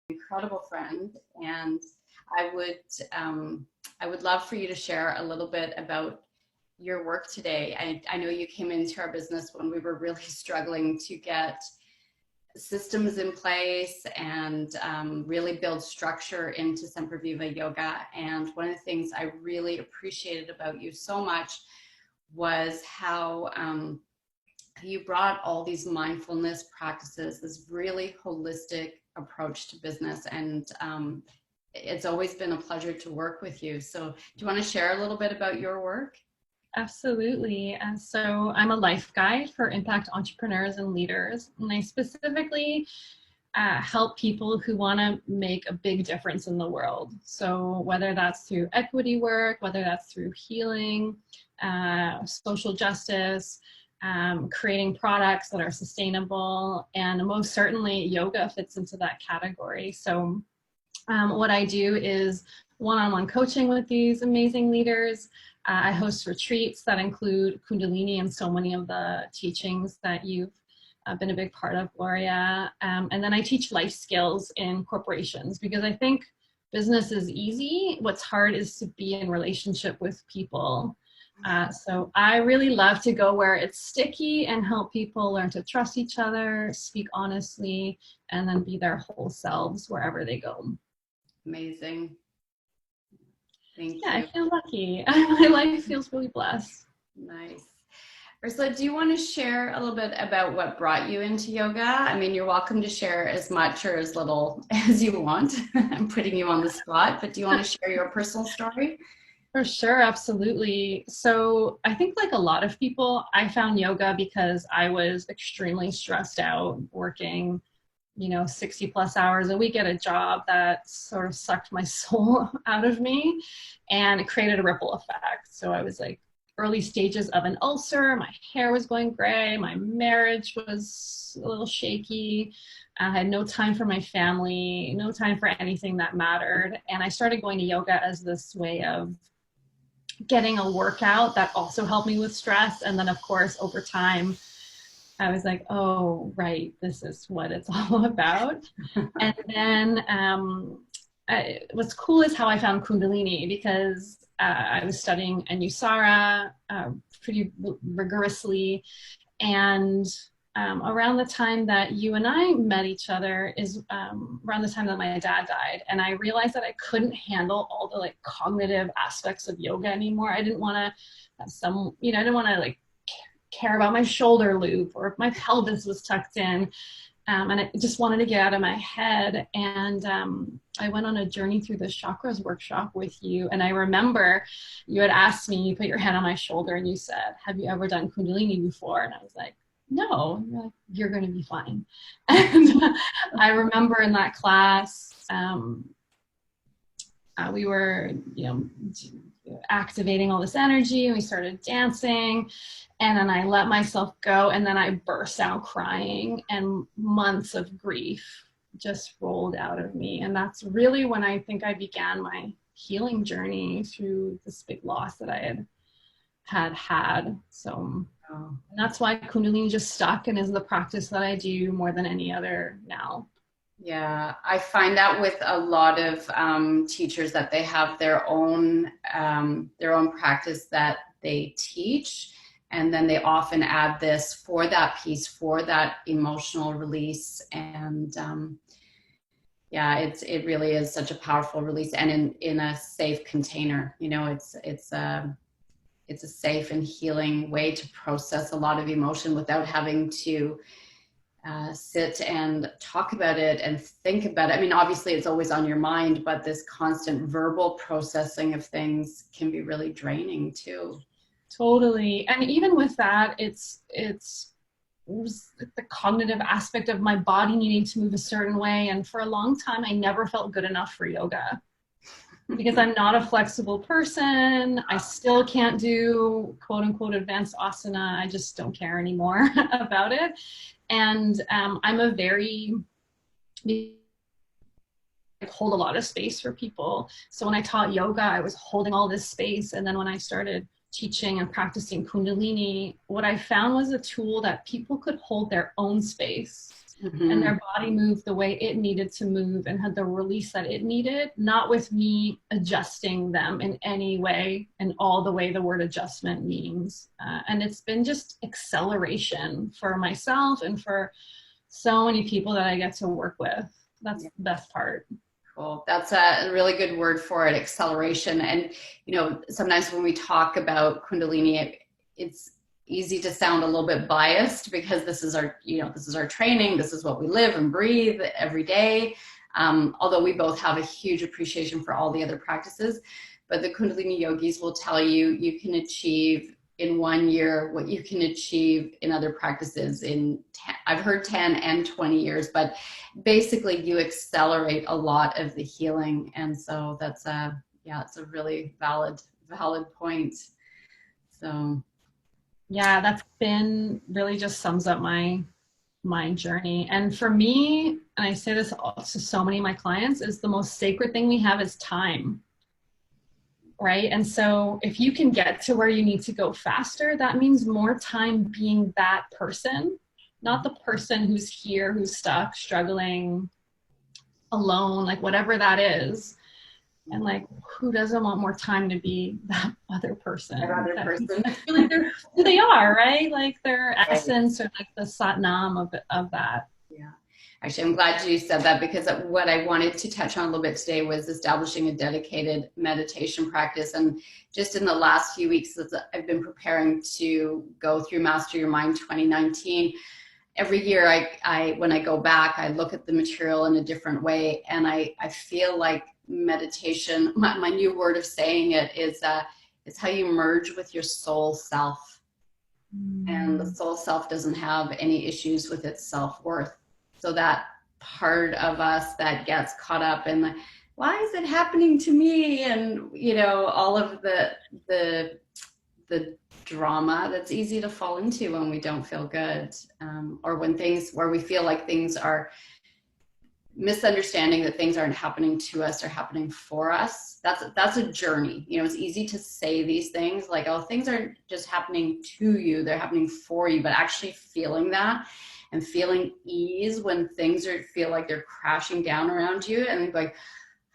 incredible friend, and I would I would love for you to share a little bit about your work today. I know you came into our business when we were really struggling to get systems in place and really build structure into Semper Viva Yoga. And one of the things I really appreciated about you so much was how you brought all these mindfulness practices, this really holistic approach to business. And it's always been a pleasure to work with you. So do you want to share a little bit about your work? Absolutely. And so I'm a life guide for impact entrepreneurs and leaders. And I specifically help people who want to make a big difference in the world. So whether that's through equity work, whether that's through healing, social justice, creating products that are sustainable, and most certainly yoga fits into that category. So what I do is one-on-one coaching with these amazing leaders. I host retreats that include Kundalini and so many of the teachings that you've been a big part of, Gloria. And then I teach life skills in corporations, because I think business is easy. What's hard is to be in relationship with people. So I really love to go where it's sticky and help people learn to trust each other, speak honestly, and then be their whole selves wherever they go. Amazing. Thank you. I feel lucky. My life feels really blessed. Nice. Ursula, do you want to share a little bit about what brought you into yoga? I mean, you're welcome to share as much or as little as you want. I'm putting you on the spot, but do you want to share your personal story? For sure, absolutely. So I think, like a lot of people, I found yoga because I was extremely stressed out working 60 plus hours a week at a job that sort of sucked my soul out of me, and it created a ripple effect. So I was like early stages of an ulcer, my hair was going gray, my marriage was a little shaky, I had no time for my family, no time for anything that mattered. And I started going to yoga as this way of getting a workout that also helped me with stress. And then of course, over time, I was like, oh, right, this is what it's all about. And then what's cool is how I found Kundalini, because I was studying Anusara pretty rigorously. And around the time that you and I met each other is around the time that my dad died. And I realized that I couldn't handle all the like cognitive aspects of yoga anymore. I didn't want to have I didn't want to like care about my shoulder loop or if my pelvis was tucked in. And I just wanted to get out of my head. And I went on a journey through the chakras workshop with you. And I remember you had asked me, you put your hand on my shoulder and you said, have you ever done Kundalini before? And I was like, no. And you're like, you're going to be fine. And I remember in that class, we were, activating all this energy, and we started dancing, and then I let myself go, and then I burst out crying, and months of grief just rolled out of me. And that's really when I think I began my healing journey through this big loss that I had. So and that's why Kundalini just stuck and is the practice that I do more than any other now. Yeah, I find that with a lot of teachers that they have their own practice that they teach, and then they often add this for that piece, for that emotional release. And it really is such a powerful release, and in a safe container. It's a safe and healing way to process a lot of emotion without having to sit and talk about it and think about it. I mean, obviously it's always on your mind, but this constant verbal processing of things can be really draining too. Totally. And even with that, it's the cognitive aspect of my body needing to move a certain way. And for a long time, I never felt good enough for yoga because I'm not a flexible person. I still can't do quote unquote advanced asana. I just don't care anymore about it. And I'm a very hold a lot of space for people. So when I taught yoga, I was holding all this space. And then when I started teaching and practicing Kundalini, what I found was a tool that people could hold their own space and Mhm. their body moved the way it needed to move and had the release that it needed, not with me adjusting them in any way, and all the way the word adjustment means. And it's been just acceleration for myself and for so many people that I get to work with. That's Yeah. the best part. Cool. That's a really good word for it, acceleration. And, sometimes when we talk about Kundalini, it's easy to sound a little bit biased because this is our training. This is what we live and breathe every day. Although we both have a huge appreciation for all the other practices, but the Kundalini yogis will tell you, you can achieve in 1 year what you can achieve in other practices in I've heard 10 and 20 years, but basically you accelerate a lot of the healing. And so that's it's a really valid point. So Yeah, that's been really just sums up my journey. And for me, and I say this to so many of my clients, is the most sacred thing we have is time. Right. And so if you can get to where you need to go faster, that means more time being that person, not the person who's here, who's stuck, struggling, alone, like whatever that is. And like, who doesn't want more time to be that other person? another That person. really they're who they are, right? Like their essence, or like the satnam of that. Yeah. Actually, I'm glad you said that, because what I wanted to touch on a little bit today was establishing a dedicated meditation practice. And just in the last few weeks, as I've been preparing to go through Master Your Mind 2019, every year I when I go back, I look at the material in a different way. And I feel like meditation, my new word of saying it is how you merge with your soul self. And the soul self doesn't have any issues with its self-worth. So that part of us that gets caught up in the, why is it happening to me? And, all of the drama that's easy to fall into when we don't feel good, or where we feel like things are misunderstanding, that things aren't happening to us, or happening for us. That's a journey. It's easy to say these things like, oh, things aren't just happening to you, they're happening for you. But actually feeling that, and feeling ease when things feel like they're crashing down around you, and like,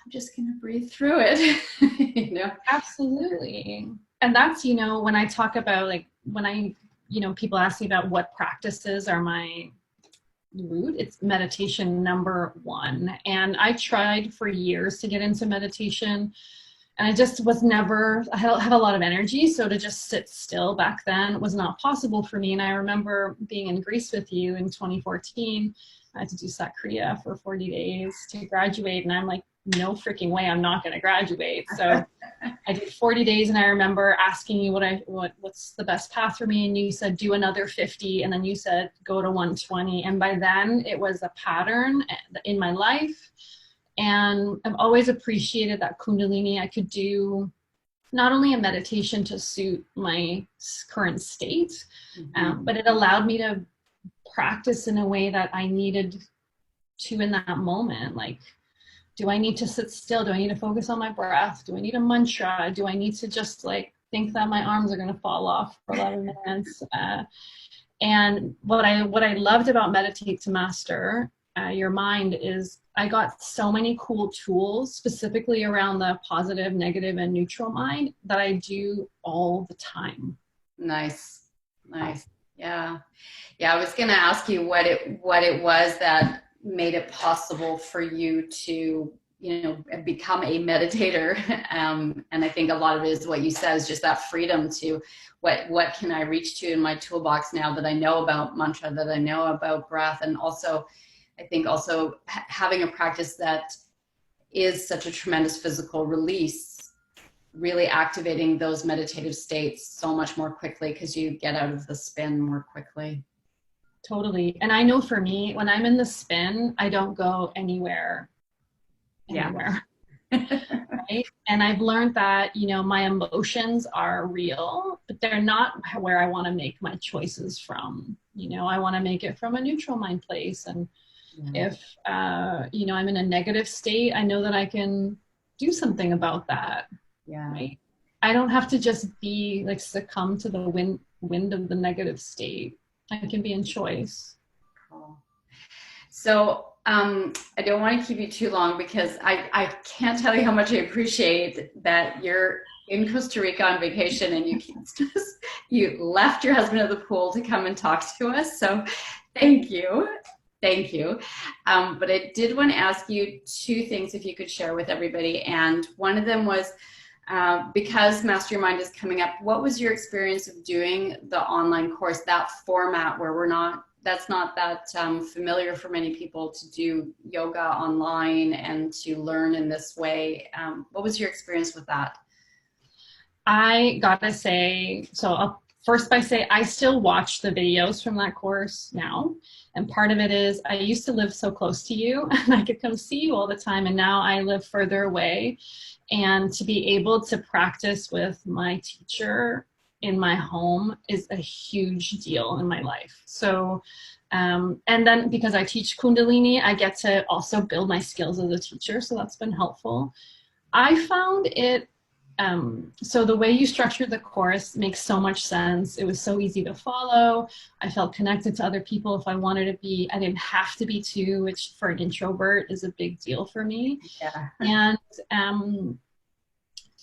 I'm just gonna breathe through it. Absolutely. And that's, when I talk about like, when I, people ask me about what practices are my root, it's meditation number one. And I tried for years to get into meditation, and I just was never, I have a lot of energy. So to just sit still back then was not possible for me. And I remember being in Greece with you in 2014. I had to do Sakriya for 40 days to graduate. And I'm like, no freaking way, I'm not going to graduate. So I did 40 days, and I remember asking you what's the best path for me, and you said do another 50, and then you said go to 120. And by then it was a pattern in my life. And I've always appreciated that Kundalini, I could do not only a meditation to suit my current state, but it allowed me to practice in a way that I needed to in that moment. Like, do I need to sit still? Do I need to focus on my breath? Do I need a mantra? Do I need to just like think that my arms are going to fall off for 11 minutes? And what I loved about Meditate to Master Your Mind is I got so many cool tools specifically around the positive, negative, and neutral mind that I do all the time. Nice. Yeah. I was going to ask you what it was that made it possible for you to, become a meditator. And I think a lot of it is what you said, is just that freedom to what can I reach to in my toolbox now that I know about mantra, that I know about breath. And also, I think also having a practice that is such a tremendous physical release, really activating those meditative states so much more quickly, because you get out of the spin more quickly. Totally. And I know for me, when I'm in the spin, I don't go anywhere. Right? And I've learned that, my emotions are real, but they're not where I want to make my choices from. I want to make it from a neutral mind place. And if, I'm in a negative state, I know that I can do something about that. Yeah. Right? I don't have to just be like succumb to the wind of the negative state. I can be in choice. Cool. So I don't want to keep you too long because I can't tell you how much I appreciate that you're in Costa Rica on vacation and you left your husband at the pool to come and talk to us. So thank you. Thank you. But I did want to ask you two things if you could share with everybody. And one of them was because Master Your Mind is coming up, what was your experience of doing the online course, that format where that's not that familiar for many people to do yoga online and to learn in this way. What was your experience with that? I gotta say, so I'll first by say I still watch the videos from that course now. And part of it is I used to live so close to you and I could come see you all the time. And now I live further away. And to be able to practice with my teacher in my home is a huge deal in my life. So, and then because I teach Kundalini, I get to also build my skills as a teacher. So that's been helpful. I found it so the way you structured the course makes so much sense. It was so easy to follow. I felt connected to other people if I wanted to be. I didn't have to be too, which for an introvert is a big deal for me. Yeah. And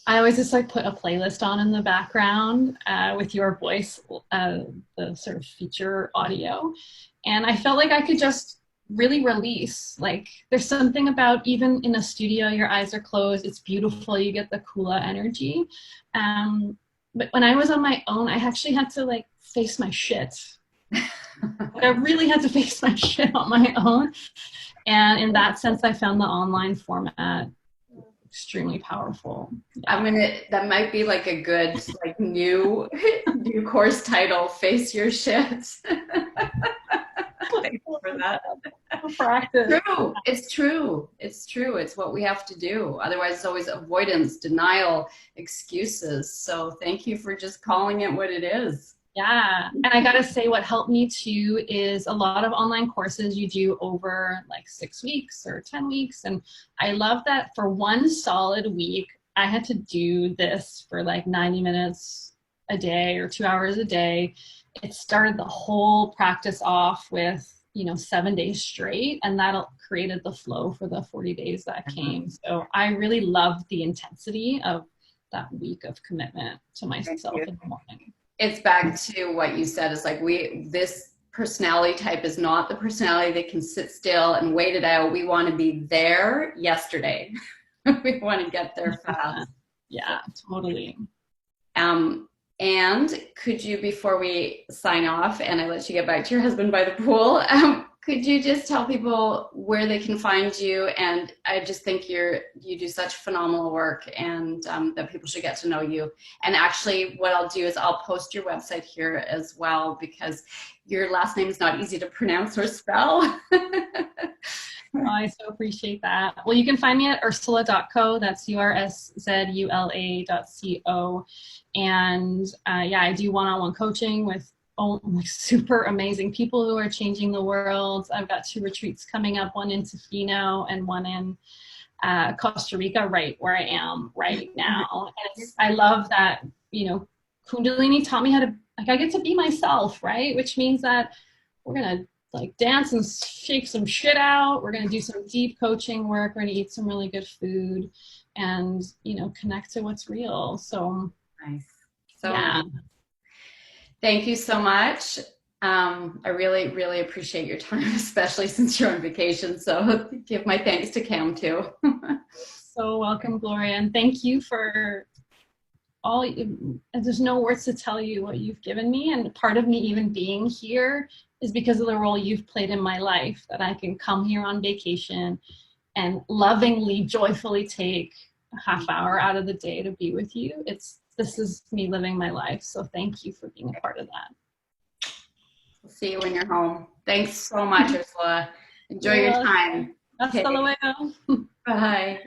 I always just like put a playlist on in the background with your voice, the sort of feature audio. And I felt like I could just really release. Like there's something about even in a studio, your eyes are closed, it's beautiful, you get the Kula energy. But when I was on my own, I actually had to like face my shit. Like, I really had to face my shit on my own. And in that sense, I found the online format extremely powerful. Yeah. That might be like a good like new course title, Face Your Shit. Thanks for that. Practice. True. It's true. It's true. It's what we have to do. Otherwise, it's always avoidance, denial, excuses. So thank you for just calling it what it is. Yeah. And I got to say, what helped me too is a lot of online courses you do over like 6 weeks or 10 weeks. And I love that for one solid week, I had to do this for like 90 minutes a day or 2 hours a day. It started the whole practice off with 7 days straight, and that created the flow for the 40 days that came. So I really loved the intensity of that week of commitment to myself in the morning. It's back to what you said. It's like this personality type is not the personality that can sit still and wait it out. We want to be there yesterday. We want to get there fast. Yeah, totally. And could you, before we sign off and I let you get back to your husband by the pool, could you just tell people where they can find you? And I just think you do such phenomenal work, and that people should get to know you. And actually what I'll do is I'll post your website here as well, because your last name is not easy to pronounce or spell. Oh, I so appreciate that. Well, you can find me at Urszula.co. That's URSZULA.co. And yeah, I do one-on-one coaching with super amazing people who are changing the world. I've got 2 retreats coming up, one in Tofino and one in Costa Rica, right where I am right now. And I love that, Kundalini taught me how to, like, I get to be myself, right? Which means that we're going to like dance and shake some shit out. We're going to do some deep coaching work. We're going to eat some really good food and, connect to what's real. So nice. So yeah. Thank you so much. I really, really appreciate your time, especially since you're on vacation. So give my thanks to Cam too. So welcome, Gloria. And thank you for there's no words to tell you what you've given me. And part of me even being here is because of the role you've played in my life, that I can come here on vacation and lovingly, joyfully take a half hour out of the day to be with you. This is me living my life. So thank you for being a part of that. We'll see you when you're home. Thanks so much, Urszula. Enjoy your time. Hasta luego. Bye.